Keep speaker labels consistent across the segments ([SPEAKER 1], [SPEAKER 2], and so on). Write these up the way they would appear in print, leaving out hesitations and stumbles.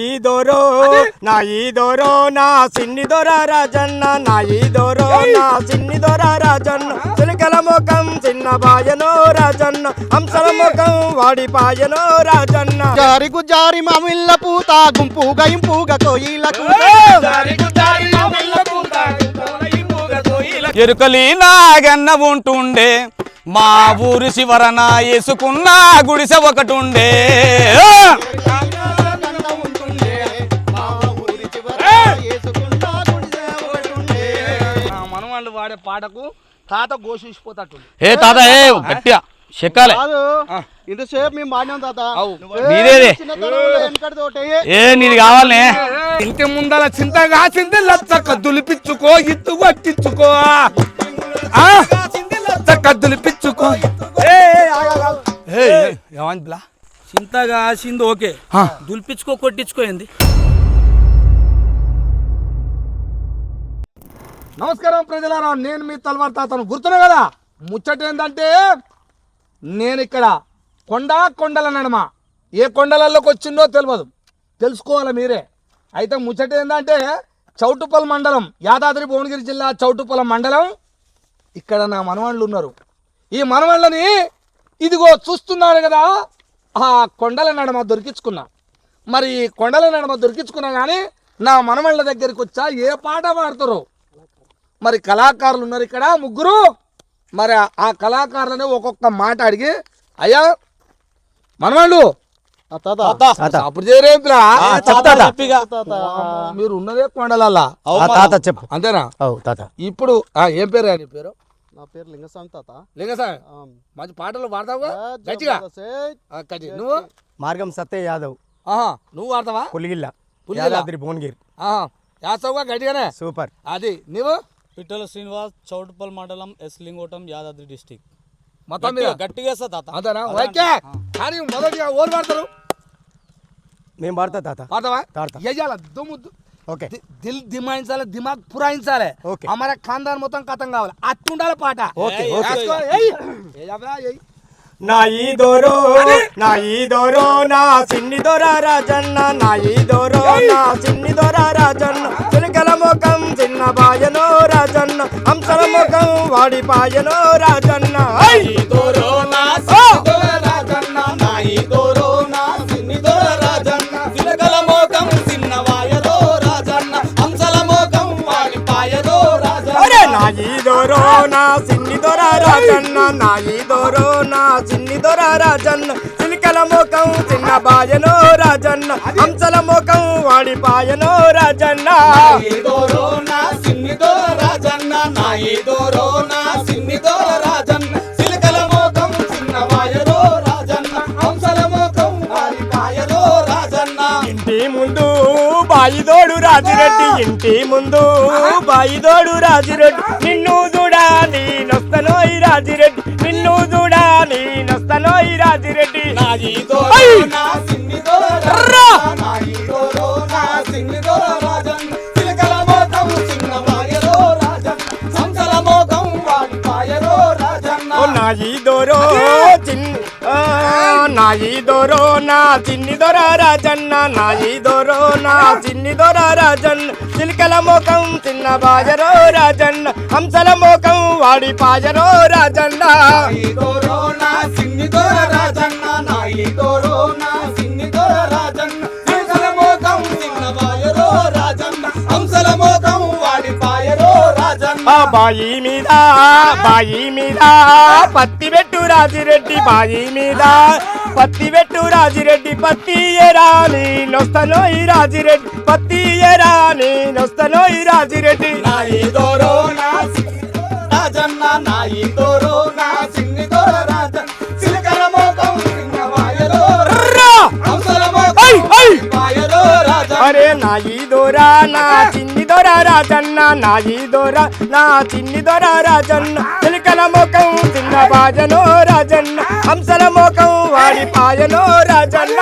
[SPEAKER 1] ఈదోరో నా ఈదోరో నా సిన్ని దొర రాజన్న నా ఈదోరో నా సిన్ని దొర రాజన్న చిలకల ముఖం చిన్న బాయనో రాజన్న హంసల ముఖం వాడిపాయనో రాజన్న
[SPEAKER 2] జారి గుజారి మామిళ్ళ పూత గుంపుగా ఇంపుగా కోయిలకు
[SPEAKER 3] ఎరుకలి నాగన్న ఉంటుండే మా ఊరి శివరన వేసుకున్న గుడిసె ఒకటి ఉండే
[SPEAKER 4] మనవాళ్ళు వాడే పాటకు తాత గోషిపోతాడు.
[SPEAKER 3] ఏ తాత ఏ గట్టిగా చెక్కాలే
[SPEAKER 2] ఇంతసేపు మేము బాగానే తాత
[SPEAKER 3] నీదేదే ఏ నీది కావాలనే
[SPEAKER 4] ఇంటి ముందల చింతగా చింది లచ్చక్క దులిపించుకో ఇత్తు పట్టించుకో లచ్చక్క దులిపించుకో
[SPEAKER 3] ఏమంది బిలా
[SPEAKER 5] చింతగా చింది ఓకే దులిపించుకో కొట్టించుకోయింది.
[SPEAKER 4] నమస్కారం ప్రజలారా, నేను మీ తల్వార్ తాతను గుర్తున్నా కదా. ముచ్చట ఏంటంటే నేను ఇక్కడ కొండల నడమ ఏ కొండలలోకి వచ్చిందో తెలియదు, తెలుసుకోవాలి మీరే. అయితే ముచ్చట ఏంటంటే చౌటుప్పల్ మండలం, యాదాద్రి భువనగిరి జిల్లా చౌటుప్పల్ మండలం. ఇక్కడ నా మనవాళ్ళు ఉన్నారు. ఈ మనవాళ్ళని ఇదిగో చూస్తున్నారు కదా, ఆ కొండల నడమ దొరికించుకున్నా. మరి కొండల నడమ దొరికించుకున్నా కానీ నా మనవాళ్ళ దగ్గరికి వచ్చా ఏ పాట పాడతారో. మరి కళాకారులు ఉన్నారు ఇక్కడ ముగ్గురు. మరి ఆ కళాకారులని ఒక్కొక్క మాట అడిగి, అయ్యా మనవాళ్ళు అప్పుడు చేయరేంపిరా మీరు ఉన్నదే కొండలల్లా
[SPEAKER 2] చెప్పు
[SPEAKER 4] అంతేనా? ఇప్పుడు ఏం పేరు నీ పేరు?
[SPEAKER 2] నా పేరు లింగస్వామి తాత.
[SPEAKER 4] లింగస్వామి మంచి పాటలు పాడతావుగా గట్టిగా. నువ్వు
[SPEAKER 1] మార్గం సత్య యాదవ్.
[SPEAKER 4] నువ్వు పాడతావా?
[SPEAKER 1] పులిగిల్ల యాదాద్రి భువనగిరి.
[SPEAKER 4] యాసవుగా గట్టిగానే
[SPEAKER 1] సూపర్.
[SPEAKER 4] అది నువ్వు
[SPEAKER 5] పిట్టల శ్రీనివాస్ చౌటుప్పల్ మండలం ఎస్లింగోటం యాదాద్రి డిస్టిక్.
[SPEAKER 4] మొత్తం మీద
[SPEAKER 5] గట్టిగా తాత
[SPEAKER 4] అంతేనా? ఓకే. కానీ మొదటిగా ఓరు పాడతారు?
[SPEAKER 1] మేము పాడతా తాత.
[SPEAKER 4] పాడతావా?
[SPEAKER 1] పాడతా.
[SPEAKER 4] ఎయ్యాల దుమ్ము
[SPEAKER 1] ఓకే.
[SPEAKER 4] దిల్ దిమాయించాలి, దిమాగ్ పురాయించాలి.
[SPEAKER 1] ఓకే.
[SPEAKER 4] అమర ఖాందాన్ మొత్తం కథం కావాలి, అట్లుండాలి పాట.
[SPEAKER 1] ఓకే.
[SPEAKER 4] నా
[SPEAKER 1] ఈదోరో నా సిన్ని దొర రాజన్న నా ఈదోరో నా సిన్ని దొర రాజన్న చిలకల ముఖం చిన్న బాయనో రాజన్న హంసల ముఖం వాడిపాయనో రాజన్న
[SPEAKER 3] ఈదోరో నా సిన్ని దొర రాజన్న నా ఈదోరో నా సిన్ని దొర రాజన్న చిలకల మోకం చిన్న వాయలో రాజన్న హంసల మోకం వాడిపాయలో రాజన్న
[SPEAKER 1] నా ఈదోరో నా సిన్ని దొర రాజన్న నా ఈదోరో నా సిన్ని దొర రాజన్న చిలకల ముఖం చిన్న బాయనో రాజన్న హంసల ముఖం వాడిపాయనో రాజన్న
[SPEAKER 3] ఈదోరో నా సిన్ని దొర రాజన్న నా ఈదోరో నా సిన్ని దొర రాజన్న చిలకల మోకం చిన్న వాయలో రాజన్న హంసల మోకం వాడిపాయలో రాజన్న
[SPEAKER 1] ఇంటి ముందు బాయిదోడు రాజిరెడ్డి ఇంటి ముందు బాయిదోడు రాజిరెడ్డి నిన్ను చూడా నేనొస్తనోయ్ రాజిరెడ్డి నిన్ను చూడా నేనొస్తనోయ్ రాజిరెడ్డి
[SPEAKER 3] నా ఈదోరో నా సిన్ని దొర రాజన్న నా ఈదోరో నా సిన్ని దొర రాజన్న చిలకల మోకం చిన్న వాయలో రాజన్న హంసల మోకం వాడిపాయలో రాజన్న
[SPEAKER 1] నా ఈదోరో నా ఈదోరో నా చిన్ని దొర రాజన్న నా ఈదోరో నా చిన్ని దొర రాజన్న చిలకల ముఖం చిన్న బాజరో రాజన్న హంసల ముఖం వాడిపాయరో రాజన్న
[SPEAKER 3] ఈదోరో నా సిన్ని దొర రాజన్న నా ఈదోరో నా సిన్ని దొర రాజన్న చిలకల మోకం చిన్న వాయలో రాజన్న హంసల మోకం వాడిపాయలో రాజన్న
[SPEAKER 1] బాయి మీద పత్తి పెట్టు రాజిరెడ్డి బాయి మీద పత్తి పెట్టు రాజిరెడ్డి పత్తి ఎరా నేనొస్తనోయ్ రాజిరెడ్డి పత్తి ఎరా నేనొస్తనోయ్ రాజిరెడ్డి
[SPEAKER 3] నా ఈదోరో నా సిన్ని దొర రాజన్న నా ఈదోరో నా సిన్ని దొర రాజన్న చిలకల మోకం చిన్న వాయలో హంసల మోకం వాడిపాయలో రాజన్న
[SPEAKER 1] అరే నా ఈదోరా నా చిన్ని దొర రాజన్న నా ఈదోరా నా చిన్ని దొర రాజన్న చిలకల ముఖం చిన్న బాజనో రాజన్న హంసల ముఖం వాడిపాయనో రాజన్న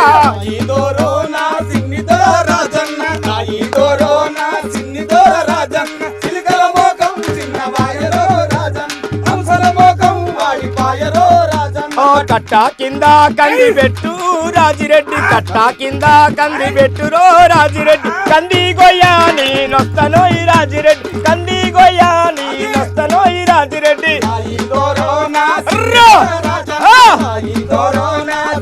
[SPEAKER 3] ఈదోరో నా సిన్ని దొర రాజన్న నా ఈదోరో నా సిన్ని దొర రాజన్న చిలకల మోకం చిన్న వాయలో రాజన్న హంసల మోకం వాడిపాయలో రాజన్న
[SPEAKER 1] కట్ట కింద కంది పెట్టు రాజిరెడ్డి కట్ట కింద కంది పెట్టురో రాజిరెడ్డి కంది గొయ్య నేనొస్తనో ఈ రాజిరెడ్డి కంది గొయ్య నేనొస్తనో ఈ రాజిరెడ్డి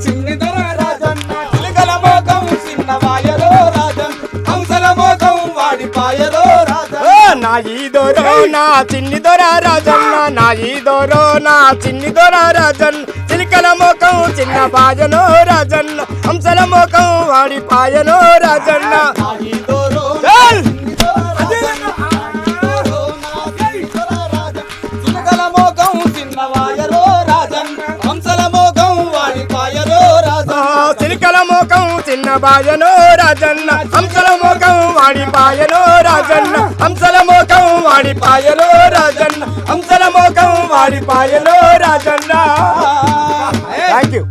[SPEAKER 3] చిన్ని దొర రాజన్న చిలకల మోకం చిన్నవాయలో రాజన్ హంసల మోకం వాడి పాయలో రాజన్
[SPEAKER 1] నా ఈ దొరో నా చిన్ని దొర రాజన్న నా ఈ దొరో నా చిన్ని దొర రాజన్ చిలకల మోకం చిన్న బాజనో రాజన్న హంసల మోకం వాడి పాయనో రాజన్న
[SPEAKER 3] చిలకల మోకం చిన్నవాయలో రాజన్ హంసల మోకం వాడి పాయలో రాజన్
[SPEAKER 1] చిలకల మోకం చిన్న బాజనో రాజన్న హంసల మోకం వాడి పాయనో రాజన్న హంసల మోకం వాడి పాయనో రాజన్న హంసల మోకం వాడి పాయనో రాజన్న థ్యాంక్ యూ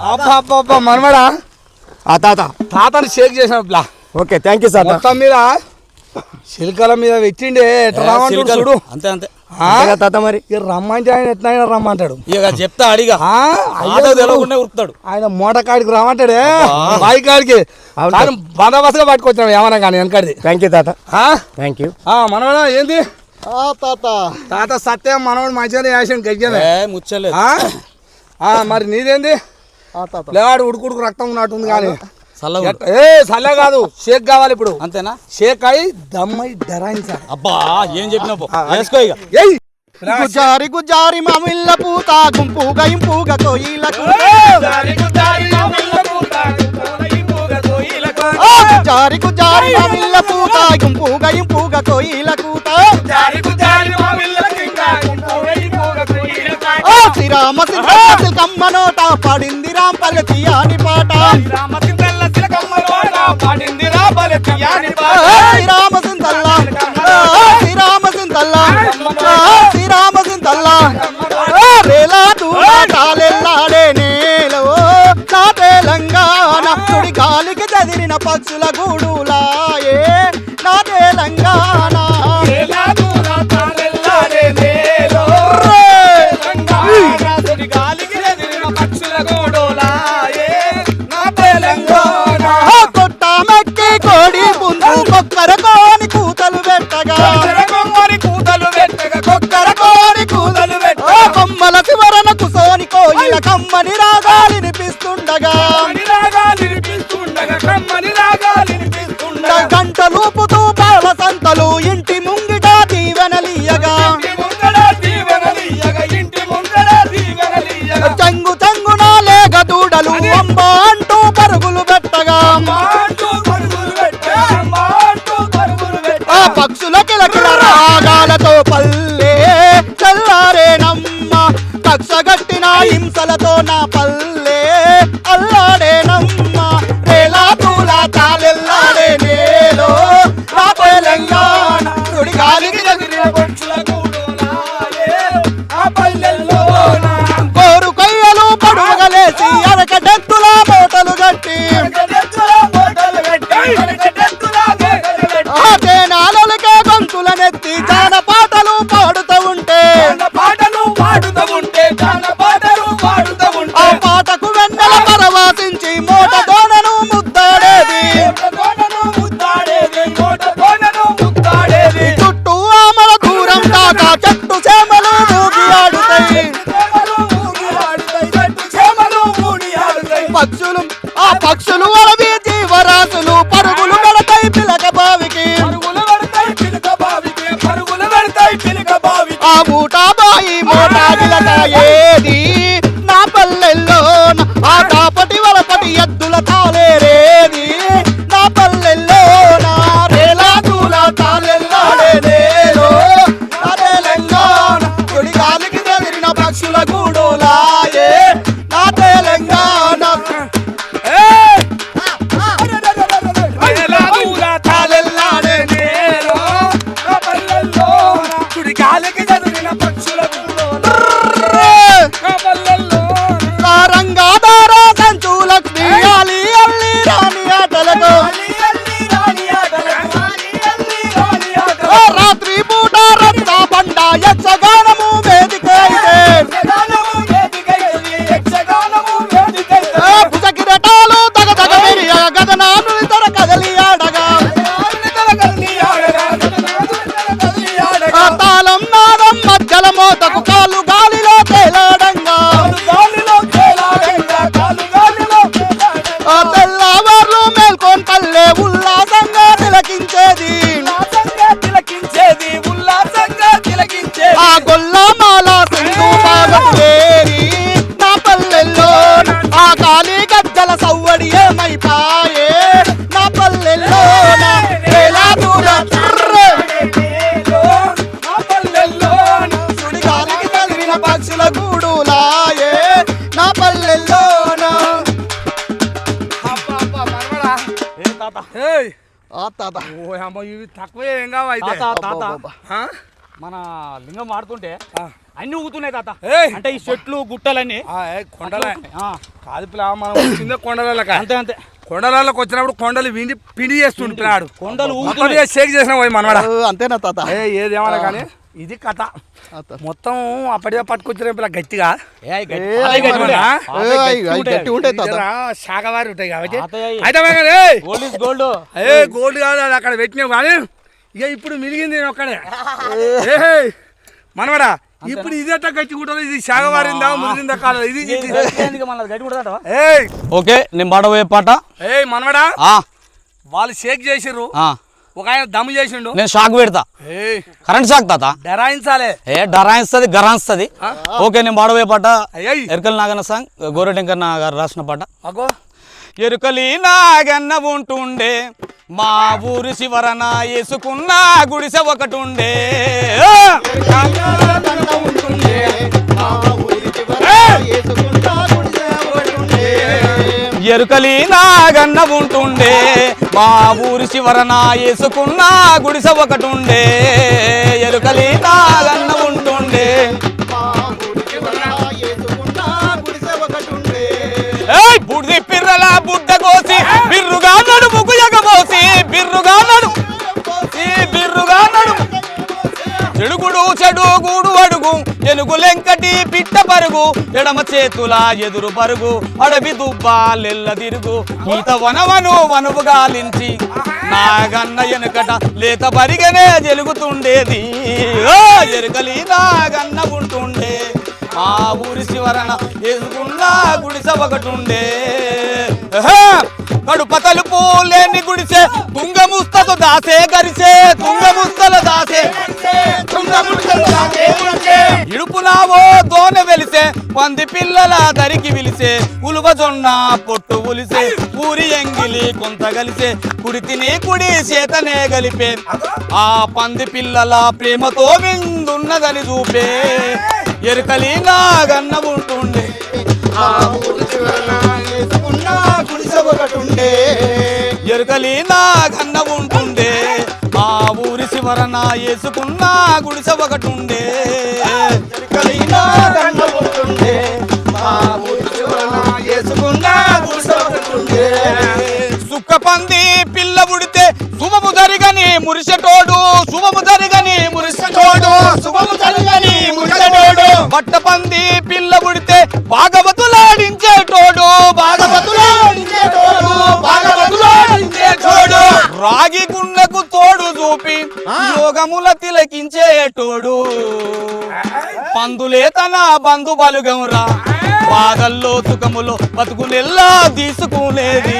[SPEAKER 4] అబ్బా మనమడా
[SPEAKER 1] తాత
[SPEAKER 4] తాతని షేక్ చేసినట్లా
[SPEAKER 1] ఓకే థ్యాంక్ యూ సార్
[SPEAKER 4] మొత్తం మీద చిలుకల మీద పెట్టిండే ఎట్లా రమ్మంటాడు చూడు
[SPEAKER 5] అంతే అంతే
[SPEAKER 1] తాత మరి
[SPEAKER 4] ఇక రమ్మంటే ఆయన ఎట్లా అయినా రమ్మంటాడు
[SPEAKER 5] ఇక చెప్తా అడిగా
[SPEAKER 4] ఆ,
[SPEAKER 5] ఆటో తెలవకుండా ఉరుకుతాడు
[SPEAKER 4] ఆయన మోట కాడికి రమ్మంటాడే బాయి కాడికి కానీ బందోబస్తుగా పట్టుకొచ్చాం ఏమన్నా కానీ వెనకడిది
[SPEAKER 1] థ్యాంక్ యూ తాత థ్యాంక్ యూ
[SPEAKER 4] మనవడా ఏంది
[SPEAKER 2] తాత
[SPEAKER 4] తాత సత్యం మనవాడు మంచిగానే వేసాను గజ్జమే
[SPEAKER 5] ముచ్చలేదు
[SPEAKER 4] మరి నీదేంది
[SPEAKER 2] తాత
[SPEAKER 4] లేవాడు ఉడుకుడుకు రక్తం ఉన్నట్టుంది కానీ
[SPEAKER 5] చల్లగా
[SPEAKER 4] సల్లే కాదు షేక్ కావాలి ఇప్పుడు
[SPEAKER 5] అంతేనా
[SPEAKER 4] షేక్ అయి దమ్మై డరాయించాలి
[SPEAKER 5] అబ్బా ఏం చెప్పినావు వేసుకో ఇక
[SPEAKER 4] ఏయ్
[SPEAKER 2] గుజారి గుజారి మామిళ్ళ పూత గుంపుగా ఇంపుగా కోయిలకు గుజారి గుజారి మామిళ్ళ పూత గుంపుగా ఇంపుగా కోయిలకు శ్రీరామ సిల్కమ్మ నోట పడింది రాంపల్లె తీయాని పాట శ్రీరామ సింతల్లా శ్రీరామ సింతల్లా శ్రీరామ సింతల్లా రేలా దూరాలెల్లాడే నేలో నా తెలంగాణ తుడి గాలికి చదిరిన పక్షుల గూడులాయే నా తెలంగాణ కొట్టామెక్కి కోడి పుంజు కొక్కర కోని కూతలు పెట్టగా కొమ్మల శివరణ కుసోని కోయిల కమ్మని రాగాలి వినిపిస్తుండగా గంటలూపుతూ పాల సంతలు ఇంటి ముంగిట దీవెనలీయగా చెంగు చెంగున లేగ దూడలు అమ్మ అంటూ పరుగులు పెట్టగా ఆ పక్షుల కిలకిల రాగాలతో పల్లె చల్లారేనమ్మ కక్షగట్టిన హింసలతో నా పల్లె అల్లాడేనమ్మ రేలా తూలా తాలెల్లాడే నేలో నా తెలంగాణ తుడి గాలికి ఎగిరిన పక్షుల కోరు కొయ్యలు పడుగలేసి అరకడెత్తుల మూటలు గట్టి తేనాలకే గొంతులనెత్తి జాన పాటలు పాడుతూ ఉంటే ఆ పాటకు వెన్నెల పరవాసించి మోట దోనను ముద్దాడేది చుట్టూ ఆమల దూరం దాకా చెట్టు చేమలు మూగి ఆడుతాయి పక్షులు ఆ పక్షులు అడవి జీవరాశులు పరుగులు పెడతాయి పిలక బావికి ఆ ఊటా బాయి మోటా గిలక ఏది నా పల్లెల్లో ఆ కాపటి వలపటి ఎద్దుల తాలేరేది నా పల్లెల్లో నా రేలా దూల తాలెల్లాడే నేలో నా తెలంగాణ కొడి గాలికి ఎగిరిన పక్షుల గూడులాయే నా తెలంగాణ తాలెల్లాడే నేలో నా పల్లెల్లో
[SPEAKER 3] గాలికి చదివిన పక్షుల
[SPEAKER 2] పల్లె ఉల్లాసంగా తిలకించేది ఆ గొల్లమాల సింధు బాగలేరి నా పల్లెల్లో ఆ కాళీ గజ్జల సవ్వడి ఏమైపాయే నా పల్లెల్లో సుడిగాలికి తగిలిన పక్షుల గూడులాయే నా పల్లెల్లోనా ఆ తాత
[SPEAKER 4] ఇవి తక్కువే ఏం కావు అయితే ఆ?
[SPEAKER 5] మన లింగం ఆడుతుంటే అన్ని ఊగుతున్నాయి తాత
[SPEAKER 4] ఏయ్!
[SPEAKER 5] అంటే ఈ చెట్లు గుట్టలన్నీ
[SPEAKER 4] కొండలే
[SPEAKER 5] ఆ,
[SPEAKER 4] కాదు పిల్ల మనం వచ్చిందే కొండలకి
[SPEAKER 5] అంతే అంతే
[SPEAKER 4] కొండలకి వచ్చినప్పుడు కొండలు పిండి చేస్తుండు పిల్లాడు
[SPEAKER 5] కొండలు
[SPEAKER 4] మొత్తం
[SPEAKER 5] ఊగుతున్నాయి
[SPEAKER 4] షేక్ చేసిన పోయి మనవాడ
[SPEAKER 2] అంతేనా తాత
[SPEAKER 4] ఏదేమన్నా కానీ ఇది కథ మొత్తం అప్పటికే పట్టుకొచ్చిన పిల్ల గట్టిగా
[SPEAKER 5] ఏ, గట్టి- పాతవి గట్టి ఉంటాయి.
[SPEAKER 2] గట్టి ఉంటాయి తాత
[SPEAKER 4] శాఖవారి ఉంటాయి కాబట్టి
[SPEAKER 5] పాతవి.
[SPEAKER 4] అయితే
[SPEAKER 5] గోల్డ్ ఇస్ గోల్డ్
[SPEAKER 4] గోల్డ్ కాదు అది అక్కడ పెట్టినావు కానీ ఇక ఇప్పుడు మిలిగింది నేను ఒక్కడే మనవడా ఇప్పుడు ఇదేట గట్టి గుట్టలు ఇది శాఖవారిందా ముదిరిందా కాదు ఇది
[SPEAKER 5] ఓకే నేను పాడబోయే పాట
[SPEAKER 4] మనవడా
[SPEAKER 5] ఆ,
[SPEAKER 4] వాళ్ళు షేక్ చేసిర్రు
[SPEAKER 5] ఆ,
[SPEAKER 4] ఒక ఆయన దమ్ము చేసిండు
[SPEAKER 5] నేను షాక్ పెడతా కరెంట్ షాక్ తాత
[SPEAKER 4] డరాయించాలే
[SPEAKER 5] డరాయిస్తుంది గరాయిస్తుంది ఓకే నేను పాడబోయే పాట
[SPEAKER 4] అయ్యాయి
[SPEAKER 5] ఎరకల్ నాగన్న సాంగ్ గోరెటెంకర్ గారు రాసిన పాట
[SPEAKER 4] అగో
[SPEAKER 5] ఎరుకలి నాగన్న ఉంటుండే మా ఊరి శివరన వేసుకున్న గుడిసె ఒకటుండే ఎరుకలి నాగన్న ఉంటుండే మా ఊరి శివరన వేసుకున్న గుడిసె ఒకటుండే ఎరుకలి నాగన్న ఉంటుండే బుడిది పిర్రల బుడ్డ కోసి బిర్రుగా నడుముకు ఎగబోసి బిర్రుగా నడుము చెడుగుడు చెడుగుడు అడుగు ఎనుగులెంకటి పిట్ట పరుగు ఎడమ చేతుల ఎదురు పరుగు అడవి దుబ్బాలెల్ల తిరుగు ఈత వనవను వనువు గాలించి నాగన్న ఎనుకట లేత పరిగనే జరుగుతుండేది ఎరుకలి నాగన్న ఉంటుండే మా ఊరి శివరన ఎదుగున్న గుడిసె ఒకటుండే కడుప తలుపు లేని గుడిసె తుంగ ముస్తలు దాసే గరిసే తుంగ ముస్తలు దాసే ఇడుపునావో దోన వెలిసే పంది పిల్లల దరికి విలిసే ఉలువ జొన్న పొట్టు ఉలిసే ఊరి ఎంగిలి కొంత గలిసే కుడి తిని కుడి చేతనే గలిపే ఆ పంది పిల్లల ప్రేమతో విందున్నదని చూపే ఎరుకలి నాగన్న ఉంటుండే ఎరుకలి నాగన్న ఉంటుండే మా ఊరి శివరన వేసుకున్న గుడిసె ఒకటుండే సుక్క పంది పిల్ల పుడితే శుభము జరిగని మురిసెటోడు శుభము జరిగని మురిసెటోడు బట్ట పంది పిల్ల పుడితే భాగవతులాడించేటోడు రాగి గుండకు తోడు చూపి యోగముల తిలకించేటోడు పందులే తన బంధు బలుగంరా బాధల్లో సుఖములో బతుకులెల్లా తీసుకునేది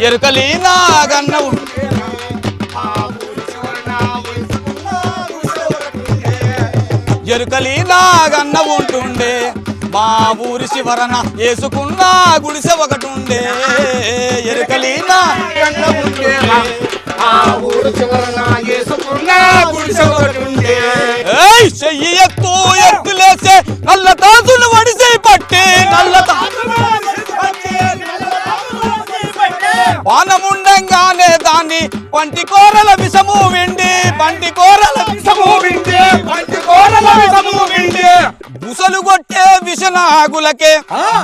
[SPEAKER 5] ఎరుకలి నాగన్న ఎరుకలి నాగన్న ఉంటుండే మా ఊరి శివరన వేసుకున్న గుడిసె ఒకటుండే ఎరుకలి నాగన్న ఉంటుండే చెయ్యి ఎత్తులేసే నల్ల తాసులు వడిసే పట్టే పానముండంగానే దాన్ని పంటి కూరల విషము విండి బుసలు కొట్టే విషనాగులకే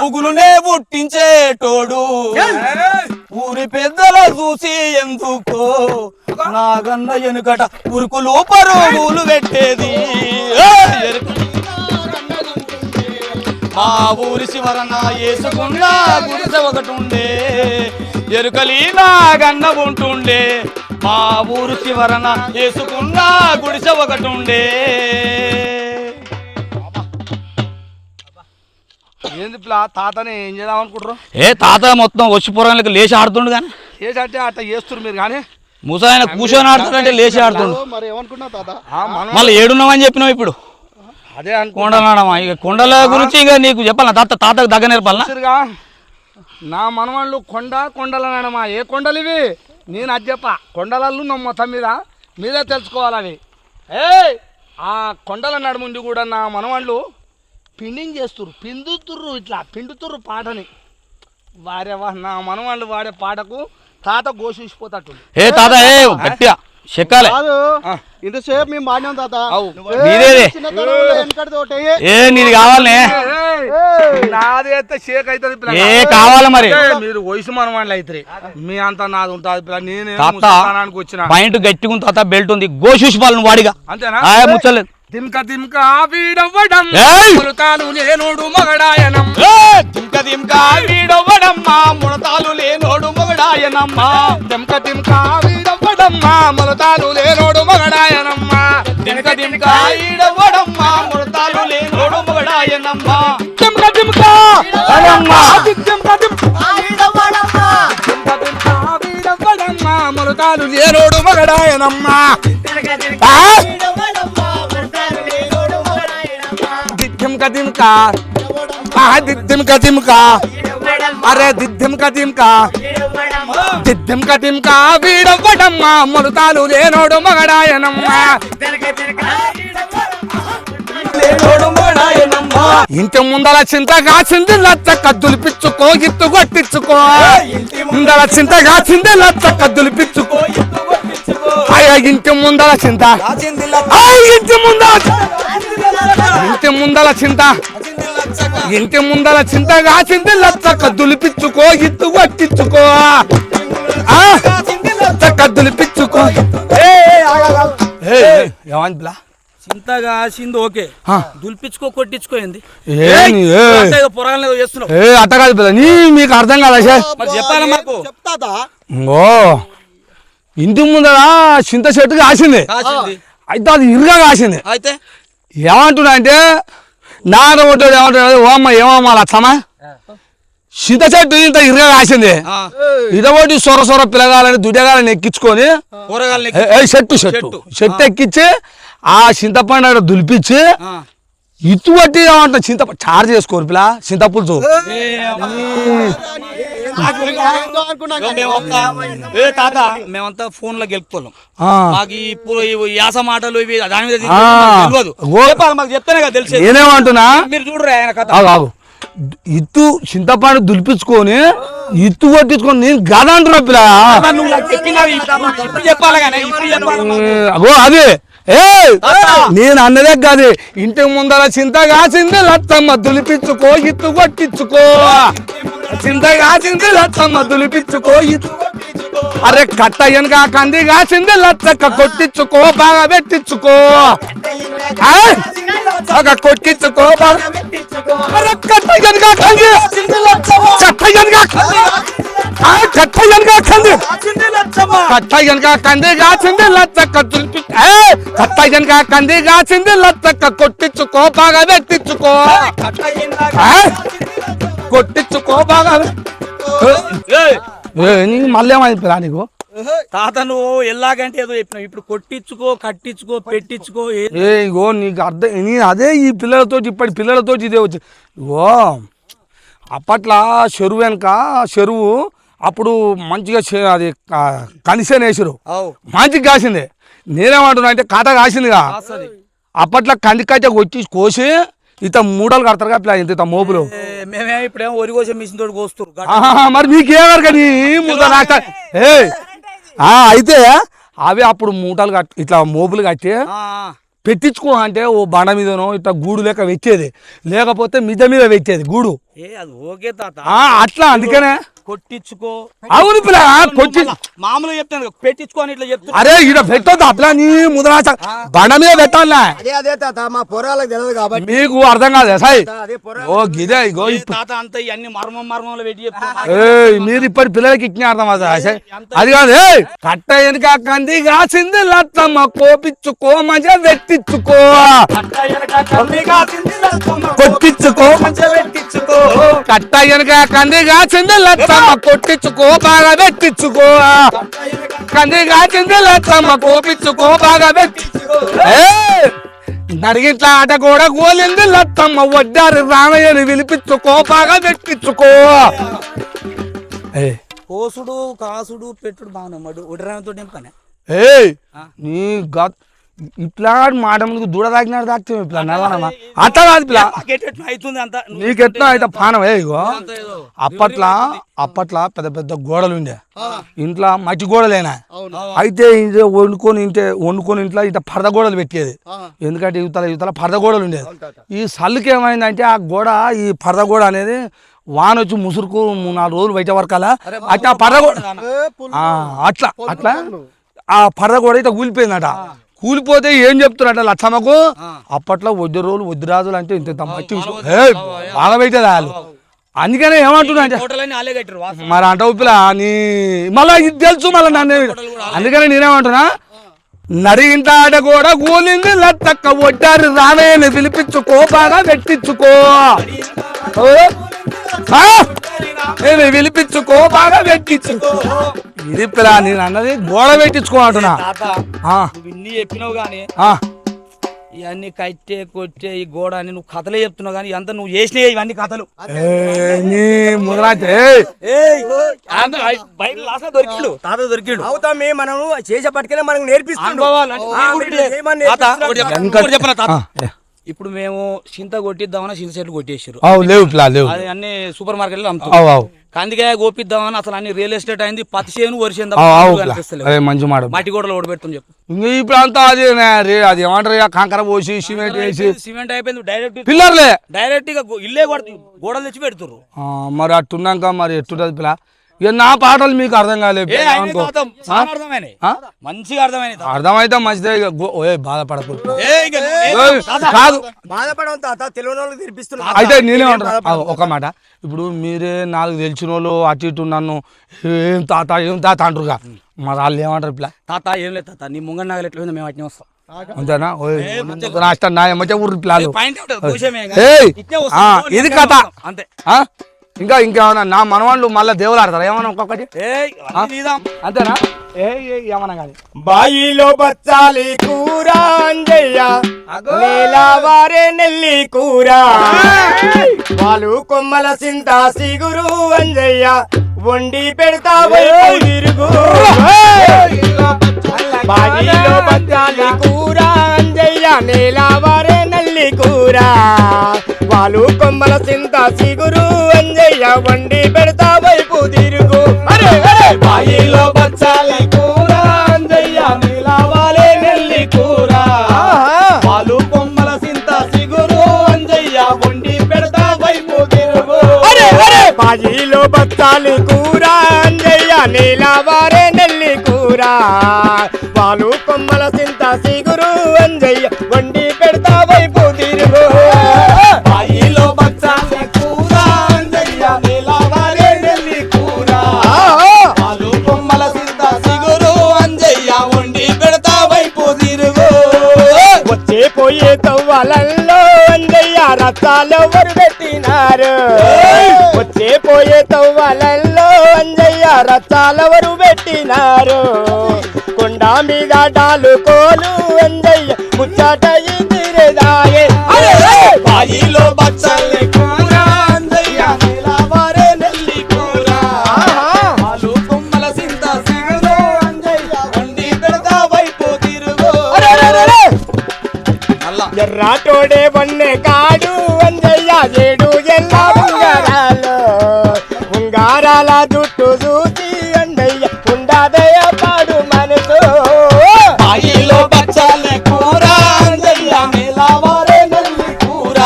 [SPEAKER 5] బుగులునే పుట్టించేటోడు ఊరి పెద్దల చూసి ఎందుకో నాగన్న ఎనుకట ఉరుకులు పరుగులు పెట్టేది మా ఊరి శివరన వేసుకున్న గుడిసె ఒకటుండే ఎరుకలి నాగన్న ఉంటుండే మా ఊరు శివరన వేసుకున్న గుడిసె ఒకటుండే
[SPEAKER 4] ఏంది తాతని ఏం చేద్దాం అనుకుంటారు
[SPEAKER 5] తాత మొత్తం వచ్చి పురాణాలకు లేచి ఆడుతుండు కానీ
[SPEAKER 4] చేసంటే అట్లా చేస్తున్నారు మీరు కానీ
[SPEAKER 5] ముసాయన కూర్చొని ఆడుతుంటే లేచి ఆడుతుండు.
[SPEAKER 2] మరి ఏమనుకున్నావు తాత?
[SPEAKER 5] మళ్ళీ ఏడున్నామని చెప్పినావు ఇప్పుడు
[SPEAKER 4] అదే
[SPEAKER 5] కొండలాడమా. ఇక కొండల గురించి ఇక నీకు చెప్పాలా తాతకు దగ్గర నేర్పాలనా?
[SPEAKER 4] అనుకుంటుగా నా మనవాళ్ళు కొండలనడమా. ఏ కొండలు ఇవి? నేను అది చెప్ప కొండలల్లో నా మొత్తం మీరే తెలుసుకోవాలి అవి. ఆ కొండల నడుముండి కూడా నా మనవాళ్ళు పిండింగ్ చేస్తుర్రు, పిండుతుర్రు పాటని. వారేవా నా మనవాళ్ళు వాడే పాటకు తాత గోషిపోతట్టు.
[SPEAKER 5] ఏ తాత ఏ గట్టిగా చెక్కాలే.
[SPEAKER 2] కాదు ఇంతసేపు మేము పాడినాం తాత.
[SPEAKER 5] నీదేదే
[SPEAKER 2] చిన్నతనంలో వెనకటిది ఒకటి.
[SPEAKER 5] ఏ నీది కావాలనే
[SPEAKER 4] నాది అయితే షేక్ అవుతుంది.
[SPEAKER 5] ఏ కావాలి మరి
[SPEAKER 4] మీరు వయసు మనవాళ్ళు అవుతారు, మీ అంతా నాది ఉంటుంది. నేను
[SPEAKER 5] తాత
[SPEAKER 4] వచ్చిన
[SPEAKER 5] పాయింట్ గట్టిగా ఉంది తాత, బెల్ట్ ఉంది, గోషూసిపాలను వాడిగా
[SPEAKER 4] అంతేనా?
[SPEAKER 5] ముచ్చలేదు.
[SPEAKER 4] దిమ్క వీడవ్వడం
[SPEAKER 5] ఏయ్!
[SPEAKER 4] ములతాలు లేనోడు మగడాయనం.
[SPEAKER 5] దింక దింక వీడవ్వడమ్మా ముడతాలు లేనోడు మొగడాయనమ్మా.
[SPEAKER 4] దిమ్క వీడవ్వడమ్మా ములతాలు లేనోడు మగడాయనమ్మా.
[SPEAKER 5] దింక దింక వీడవ్వడమ్మా ముడతాలు లేనోడు మొగడాయనమ్మా.
[SPEAKER 4] దిమ్క
[SPEAKER 5] అడమ్మా.
[SPEAKER 4] వీడవ్వడమ్మా ములతాలు లేనోడు మగడాయనమ్మా. దిద్దింక అరే దిద్దింక వీడవ్వడమ్మా ములతాలు లేనోడు మగడాయనమ్మా. ఇంటి ముందల చింత కాసింది లచ్చ కద్దులు పిచ్చుకో ఇత్తు కొట్టించుకో. ముందల చింత కాసింది లచ్చ కద్దులు పిచ్చుకో. అయ్యా ఇంటి ముందల చింత ఇంటి ముందల చింత కాసింది లచ్చ కద్దులు పిచ్చుకో ఇత్తు కొట్టించుకో. కద్దులు పిచ్చుకో. ఏమంది
[SPEAKER 5] చింతగా చింది ఓకే, దులిపించుకో కొట్టించుకోయింది పొరగాలు చేస్తున్నావు.
[SPEAKER 4] అట్ట కాదు పిల్ల, మీకు అర్థం కాదా సార్?
[SPEAKER 5] మరి చెప్పాలా మాకు?
[SPEAKER 2] చెప్తాదా?
[SPEAKER 4] ఓ ఇంటి ముందర చింత చెట్టు కాసింది, అయితే అది ఇరుగా కాసింది.
[SPEAKER 5] అయితే
[SPEAKER 4] ఏమంటున్నా అంటే నాన్న కొట్టాడు ఏమంటున్నాడు, ఓ అమ్మ ఏమమ్మా లచ్చమ్మా చింత చెట్టు ఇంత ఇరుగా కాసింది, ఇదొకటి సొర పిల్లగాలని దుడ్డగాలని ఎక్కించుకొని చెట్టు ఎక్కించి ఆ చింతపండు దులిపించి ఇత్తు పట్టి ఏమంటా చింత చార్జ్ చేసుకోరు పిల్ల చింత పులుసు.
[SPEAKER 5] తాత మేమంతా ఫోన్ లో గెలుపుకోలేం, మాకు ఈ యాస మాటలు ఇవి దాని మీద తెలియదు. మాకు చెప్తానే కదా తెలిసి.
[SPEAKER 4] నేనేమంటున్నా
[SPEAKER 5] మీరు చూడరు ఆయన కథ.
[SPEAKER 4] ఇత్తు చింతపండు దులిపించుకొని ఇత్తు కొట్టించుకొని నేను గద అంటున్నా పిల్ల.
[SPEAKER 5] చెప్పాలి కానీ
[SPEAKER 4] అగో అదే నేను అన్నదే కాదు. ఇంటి ముందర చింత కాసింది లచ్చమ్మ దులిపించుకో ఇత్తు కొట్టించుకో. చింత కాసింది లచ్చమ్మ దులిపించుకో ఇత్తు. అరే కట్ట వెనక కంది కాసింది లచ్చక్క కొట్టించుకో బాగా పెట్టించుకో. కొట్టించుకో అరే కట్ట వెనక కంది కట్ట వెనక కంది కాసింది లచ్చక్క దులిపి కట్ట వెనక కంది కాసింది లచ్చక్క కొట్టించుకో బాగా పెట్టించుకో. కొట్టించుకో బాగా. మళ్ళీ ఏమైపోయా నీకు?
[SPEAKER 5] తాత నువ్వు ఎలాగంటే ఏదో చెప్పినావు, ఇప్పుడు కొట్టించుకో కట్టించుకో పెట్టించుకో.
[SPEAKER 4] ఇగో నీకు అర్థం, నేను అదే ఈ పిల్లలతో ఇప్పటి పిల్లలతో ఇదే వచ్చి ఇగో అప్పట్లో చెరువు వెనక చెరువు అప్పుడు మంచిగా అది కనిసేన వేసారు, మంచిగా కాసింది. నేనేమంటున్నా అంటే కాట కాసిందిగా, అప్పట్లో కందికైతే వచ్చి కోసి ఇంత మూడలు కడతారు కదా ఇంత మోపులు.
[SPEAKER 5] మేమే ఇప్పుడేమో వరి కోసే మిషన్ తోటి కోస్తారు.
[SPEAKER 4] మరి మీకేమరు కానీ అయితే అవి అప్పుడు మూటలు కట్టి ఇట్లా మోపులు కట్టి పెట్టించుకో అంటే ఓ బండ మీదనో ఇట్లా గూడు లెక్క పెట్టేది, లేకపోతే మీద పెట్టేది గూడు.
[SPEAKER 5] ఓకే తాత
[SPEAKER 4] అట్లా అందుకనే
[SPEAKER 5] కొట్టించుకో.
[SPEAKER 4] అవును పిల్ల కొట్టి
[SPEAKER 5] మామూలుగా చెప్తాను పెట్టించుకో అని ఇట్లా చెప్తా.
[SPEAKER 4] అరే ఇక్కడ పెట్టొద్దు అట్లా నీ ముద్ర బండ మీద పెట్టాలా?
[SPEAKER 1] అదే తాత మా పొరాలకు తెలియదు కాబట్టి
[SPEAKER 4] మీకు అర్థం కాదు సాయి. ఓ గిదే ఇగో
[SPEAKER 5] తాత అంత ఇవన్నీ మర్మంలో పెట్టి చెప్తా.
[SPEAKER 4] మీరు ఇప్పటి పిల్లలకి ఇచ్చిన అర్థం అవుతుంది అది కాదు. కట్ట వెనుక కంది కాసింది లత్తమ్మ కోపించుకో మజా పెట్టించుకో. కొట్టించుకో కట్ట వెనక కందిగా చింది లచ్చమ్మ కొట్టించుకో బాగా పెట్టించుకో కందిగా చింది లచ్చమ్మ కోపించుకో బాగా పెట్టించుకో నడిగిట్ల ఆట కూడా గోలింది లచ్చమ్మ వడ్డారు రామయ్యని పిలిపించుకో బాగా పెట్టించుకో
[SPEAKER 5] కోసుడు కాసుడు పెట్టుడు బాగున్నాడు ఒడిరాతో ఏం పని
[SPEAKER 4] ఏయ్ నీ ఇట్లా మాట ముందుకు దూడ తాకినాడు తాకితే ఇట్లా నవ్వనమ్మా అట్లా కాదు పిల్ల
[SPEAKER 5] అవుతుంది అంత
[SPEAKER 4] నీకెట్లా అయితే పానం ఇగో అప్పట్లో పెద్ద పెద్ద గోడలు ఉండే ఇంట్లో మట్టి గోడలేనా అయితే వండుకొని ఇంట్లో ఇట్లా పరద గోడలు పెట్టేది ఎందుకంటే యువతల పరద గోడలు ఉండేది ఈ సల్లుకి ఏమైందంటే ఆ గోడ ఈ పరద గోడ అనేది వాన వచ్చి ముసురుకు 3-4 రోజులు బయట వరకాల అట్లా పరద గోడ అట్లా ఆ పరద గోడ ఇట్లా కూలిపోయిందట కూలిపోతే ఏం చెప్తున్నట్ట లచ్చమ్మకు అప్పట్లో వద్దు రోజులు వద్దు రాజులు అంటే ఇంత మట్టి బాగా పెట్టేది వాళ్ళు అందుకనే ఏమంటున్నా అంటే మరి అంట ఉప్పిలా నీ మళ్ళా ఇది తెలుసు మళ్ళీ నన్ను అందుకనే నేనేమంటున్నా నడిగింట ఆట కూడా కూలింది లచ్చక్క వడ్డారు రామయ్యని పిలిపించుకో బాగా పెట్టించుకో నేను పిలిపించుకో బాగా పెట్టించుకో ఇది పిల్ల నేను అన్నది గోడ పెట్టించుకో అంటున్నా
[SPEAKER 5] ఇన్ని చెప్పినావు గానీ ఇవన్నీ కట్టే కొట్టే ఈ గోడ అని నువ్వు కథలే చెప్తున్నావు కానీ అంత నువ్వు చేసినా ఇవన్నీ కథలు దొరికిండు తాత దొరికిండు
[SPEAKER 1] అవుతామే మనం చేసే పట్టుకెళ్ళి మనకు నేర్పిస్తున్నాం.
[SPEAKER 5] ఇప్పుడు మేము చింత కొట్టిద్దామని చింత చెట్లు కొట్టేసారు
[SPEAKER 4] లేవు
[SPEAKER 5] అన్ని సూపర్ మార్కెట్ లో అమ్ముతాం కందికాయ గోపిద్దామని అసలు అన్ని రియల్ ఎస్టేట్ అయింది పత్తి చేను వరిసేందా
[SPEAKER 4] మంచి మాట
[SPEAKER 5] మట్టి గోడలు ఓడబెడతాం చెప్పు
[SPEAKER 4] ఇప్పుడు అంతా అది ఏమంటారు కంకర పోసి సిమెంట్ వేసి
[SPEAKER 5] సిమెంట్ అయిపోయింది డైరెక్ట్
[SPEAKER 4] పిల్లర్లే
[SPEAKER 5] డైరెక్ట్ గా ఇల్లే గోడలు తెచ్చి పెడుతుర్రు
[SPEAKER 4] మరి అట్టున్నాక మరి ఎట్టుంటది పిల్ల ఇక నా పాటలు మీకు అర్థం కాలేదు
[SPEAKER 5] మంచిగా
[SPEAKER 4] అర్థమైతే మంచిదే బాధపడకూడదు కాదు అయితే నేనే ఉంటాను ఒక మాట ఇప్పుడు మీరే 4 తెలిసిన వాళ్ళు అటు ఇటు నన్ను ఏం తాత అంటారుగా మరి వాళ్ళు ఏమంటారు పిల్ల
[SPEAKER 5] తాత ఏం లేదు తాత నీ ముంగ నాగలు ఎట్లా మేము అట్నే వస్తాం
[SPEAKER 4] అంతేనా రాష్ట్ర నా ఏమంటే ఊరు పిల్లలు ఇది కథ
[SPEAKER 5] అంతే
[SPEAKER 4] ఇంకేమన్నా నా మనవాళ్ళు మళ్ళీ దేవులు ఆడతారు ఏమన్నా ఒక్కొక్కటి అంతేనా ఏమన్నా కానీ
[SPEAKER 1] బాయిలో బచ్చాలి కూర అంజయ్య నేలవారే నెల్లి కూర వాళ్ళు కొమ్మల సింత సిగురు అంజయ్య వండి పెడతా తిరుగు బాయిలో బచ్చాలి కూర అంజయ్య నేలవారే నెల్లి కూర వాళ్ళు కొమ్మల సింత సిగురు అంజయ్య వండి పెడతా వైపు తిరుగు బాయిలో బచ్చాలి కూర అంజయ్య నీలవారే నెల్లి కూర వాళ్ళు కొమ్మల సింత సిగురు అంజయ్య వండి పెడతా వైపు తిరుగు బాయిలో బచ్చాలి కూర అంజయ్య నీలవారే నెల్లి కూర వాళ్ళు కొమ్మల సింత సిగురు అంజయ్య వండి పెడతా వైపు తిరుగు బాయిలో బచ్చాలి కూర అంజయ్య నీలవారే నెల్లి కూర వాళ్ళు కొమ్మల సింత సిగురు అంజయ్య వండి పెడతా వైపు తిరుగు వచ్చే పోయే తవ్వాలల్లో అంజయ్య రథాలెవరు పెట్టినారు వచ్చే పోయే తవ్వాలల్లో అంజయ్య రథాలెవరు పెట్టినారు కొండ మీద డాలుకోలు అంజయ్య ముచ్చట ఇందిరేదాయే బాయిలో బచ్చలి కూర అంజయ్య నీలవారే నెల్లి కూర వాళ్ళు కొమ్మల సింత సిగురు అంజయ్య వండి పెడతా వైపు తిరుగు ఎర్రాటోడే వన్నె కాడు అంజయ్య 7 ఎల్ల ఉంగారాల జుట్టు చూసి అంజయ్య ఉండదయ పాడు మనసు బాయిలో బచ్చాలి కూర అంజయ్య నీలవారే నెల్లి కూర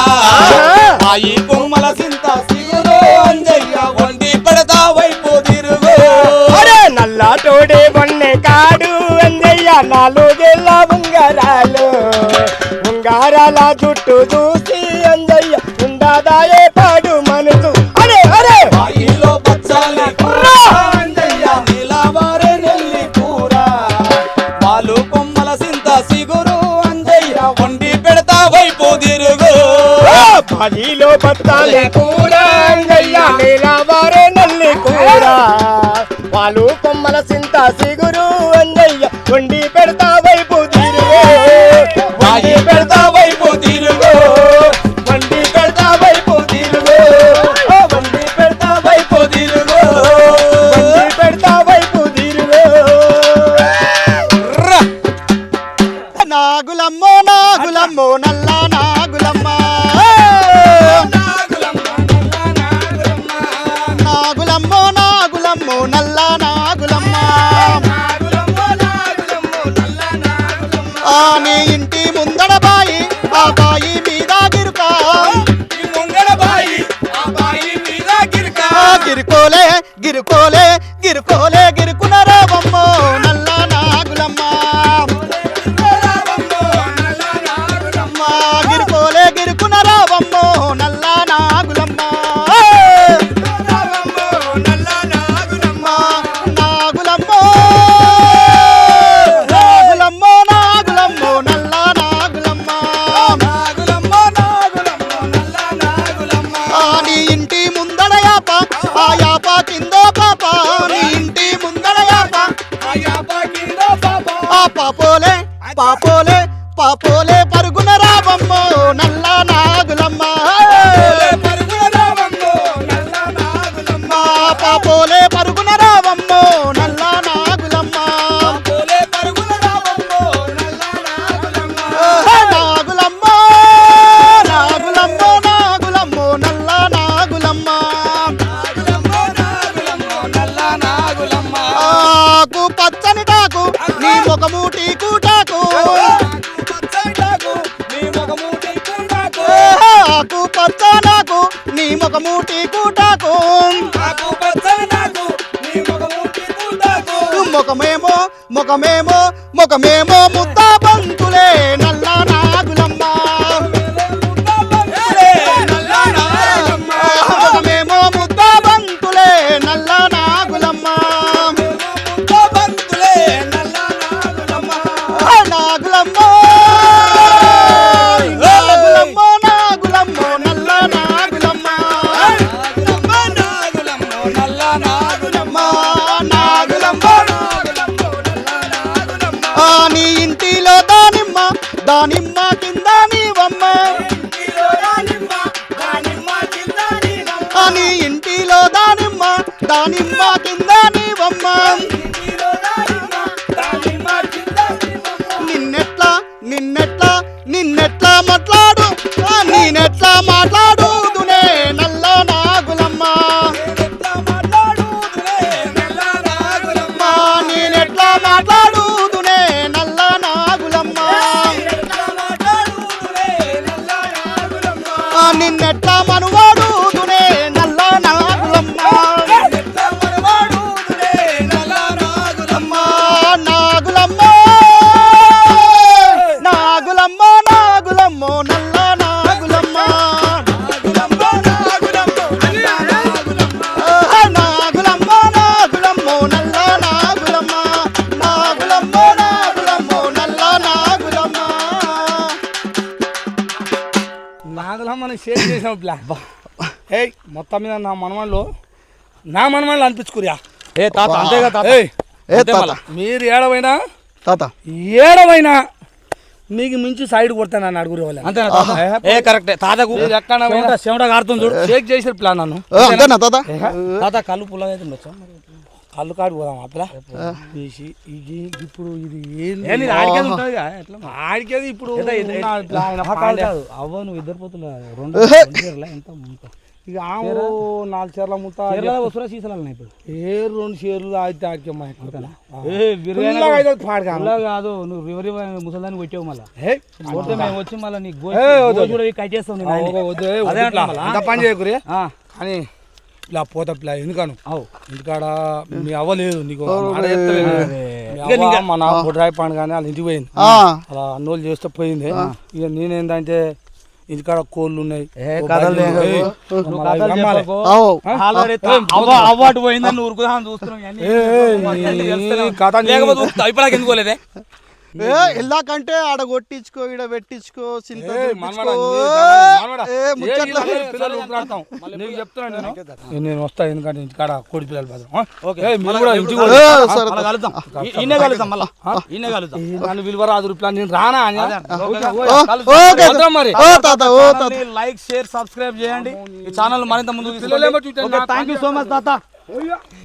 [SPEAKER 1] బాయి కొమ్మల సింత సిగురు అంజయ్య వండి పెడతా వైపు తిరుగు నల్లటోడే వన్నె కాడు అంజయ్య 4 ఎల్ల ఉంగారాల జుట్టు చూసి అంజయ్య ఉండదాయే పాడు మనసు బాయిలో బచ్చాలి కూర అంజయ్య నీలవారే నెల్లి కూర వాళ్ళు కొమ్మల సింత సిగురు అంజయ్య వండి పెడతా వైపు తిరుగు బాయిలో బచ్చాలి కూర పాలు కొమ్మల సింత సిగురు అంజయ్య వండి పెడతా వైపు తిరుగు వండి పెడతా వైపు తిరుగు వండి పెడతా వైపు తిరుగు వండి పెడతా వైపు తిరుగు వండి పెడతా వైపు తిరుగు
[SPEAKER 2] నాగులమ్మో నాగులమ్మో నల్ల నాగులమ్మ నాగులమ్మో నాగులమ్మో నల్ల నాగులమ్మ నీ ఇంటి ముందడ బాయి ఆ బాయి మీద గిరుకా గిరుకోలే గిరుకోలే గిరుకోలే గిరుకున రావమ్మో నల్ల నాగులమ్మ గిరుకోలే గిరుకున రావమ్మో నల్ల నాగులమ్మ నాగులమ్మో నాగులమ్మో నాగులమ్మో నల్ల నాగులమ్మ నీ ఇంటి ముందడ యాప ఆ యాప కిందో పాప నీ ఇంటి ముందడ యాప ఆ పాపోలే పాపోలే పాపోలే పరుగున రావమ్మో నల్ల నాగులమ్మ పాపోలే పరుగున రావమ్మో నల్ల నాగులమ్మ నాగులమ్మో నాగులమ్మో నాగులమ్మో నల్ల నాగులమ్మ ఆకు పచ్చని టాకు నీ ముఖమూటి కూటాకు ఆకు పచ్చనాకు నీ ముఖమూటి కూటాకు ముఖమేమో ముఖమేమో ముఖమేమో ముద్దా బంతులే నల్ల నాగులమ్మ ముఖమేమో ముద్దా బంతులే నల్ల నాగులమ్మ నాగులమ్మో నాగులమ్మో నాగులమ్మో నల్ల నాగులమ్మ నాగులమ్మో నీ ఇంటిలో దానిమ్మ దానిమ్మ కింద నీవమ్మ నీ ఇంటిలో దానిమ్మ దానిమ్మ కింద నీవమ్మ నిన్నెట్లా నిన్నెట్లా నిన్నెట్లా మాట్లాడు నేనెట్లా మాట్లాడుదునే నల్ల నాగులమ్మ నేనెట్లా మాట్లాడుదునే నల్ల నాగులమ్మ నిన్నెట్లా మనువాడుదునే నల్ల నాగులమ్మ నాగులమ్మ నాగులమ్మో నాగులమ్మో నల్ల నాగులమ్మ నాగులమ్మో నాగులమ్మో నల్ల నాగులమ్మ నాగులమ్మో నాగులమ్మో నల్ల నాగులమ్మ
[SPEAKER 4] నాగలమ్మని షేర్ చేసాం ప్లా ఏయ్ మొత్తం మీద నా మనవాళ్ళు అనిపించుకురియా
[SPEAKER 5] ఏ తాత అంతేగా తాత
[SPEAKER 2] ఏ తాత
[SPEAKER 4] మీరు ఏడవైనా
[SPEAKER 2] తాత
[SPEAKER 4] ఏడవైనా మీకు మించి సైడ్ కొడతాను నన్ను అడుగురు వాళ్ళు
[SPEAKER 5] అంతేనా తాత ఏ కరెక్టే తాతకు
[SPEAKER 4] ఎక్కడ
[SPEAKER 5] చెమట కారుతుంది చూడు
[SPEAKER 4] షేక్ చేసిన ప్లాన్ నన్ను
[SPEAKER 2] అంతేనా తాత
[SPEAKER 5] తాత కళ్ళు పుల్లగా అయితే ఉండొచ్చా
[SPEAKER 4] కళ్ళు కాడు పోదాం అట్లా ఇది ఇప్పుడు ఇది
[SPEAKER 5] ఏంది ఆడికేది ఉంటుంది ఎట్లా
[SPEAKER 4] ఆడికేది ఇప్పుడు
[SPEAKER 5] అవ్వ నువ్వు ఇద్దరు పోతున్నా ఎంత
[SPEAKER 4] ఇక ఆమె 4 చీరల ముత్త
[SPEAKER 5] వస్తున్నా సీసాలు ఇప్పుడు
[SPEAKER 4] ఏ 2 చీరలు అయితే ఆడికమ్మా
[SPEAKER 5] కాదు నువ్వు రివరి ముసలాన్ని కొట్టావు మళ్ళీ మేము వచ్చి మళ్ళీ నీకు కట్ చేస్తావు
[SPEAKER 4] అంత పని చేయకురే కానీ ఇలా పోతా పిల్ల ఎందుకను ఇంటికాడ మీ అవ్వలేదు నీకు మన బుడ్రాయి పండు కానీ వాళ్ళ ఇంటికి పోయింది అలా అన్నోళ్ళు చేస్తే పోయింది ఇక నేనేంటంటే ఇంటికాడ కోళ్ళు ఉన్నాయి
[SPEAKER 5] అవ్వాటు పోయిందని ఊరుకుదా చూస్తున్నాం
[SPEAKER 4] కథ
[SPEAKER 5] ఎందుకోలేదే
[SPEAKER 2] ఎల్లాకంటే ఆడ కొట్టించుకో ఈడ పెట్టించుకో చింత
[SPEAKER 4] మనవడా,
[SPEAKER 2] దులిపించుకో.
[SPEAKER 4] ఏ పిల్లలు ఊపిరాడతాం. నీకు చెప్తున్నాను నేను వస్తా, ఎందుకంటే ఇంటికాడ కోడి పిల్లలు మీరు కూడా ఇంటికి పోండి.
[SPEAKER 2] సరే
[SPEAKER 5] మళ్ళా కలుద్దాం. ఈయనే కలుద్దాం మళ్ళా. ఈయనే కలుద్దాం.
[SPEAKER 4] నన్ను విలువ రాదు రూపాయలు నేను రానా
[SPEAKER 2] ఓకే
[SPEAKER 4] మరి
[SPEAKER 2] ఓ తాత ఓ తాత
[SPEAKER 5] లైక్ షేర్ సబ్స్క్రైబ్ చేయండి. ఈ ఛానల్ మరింత ముందుకు
[SPEAKER 4] పిల్లలేమో చూడండి.
[SPEAKER 5] థ్యాంక్ యూ సో మచ్ తాత.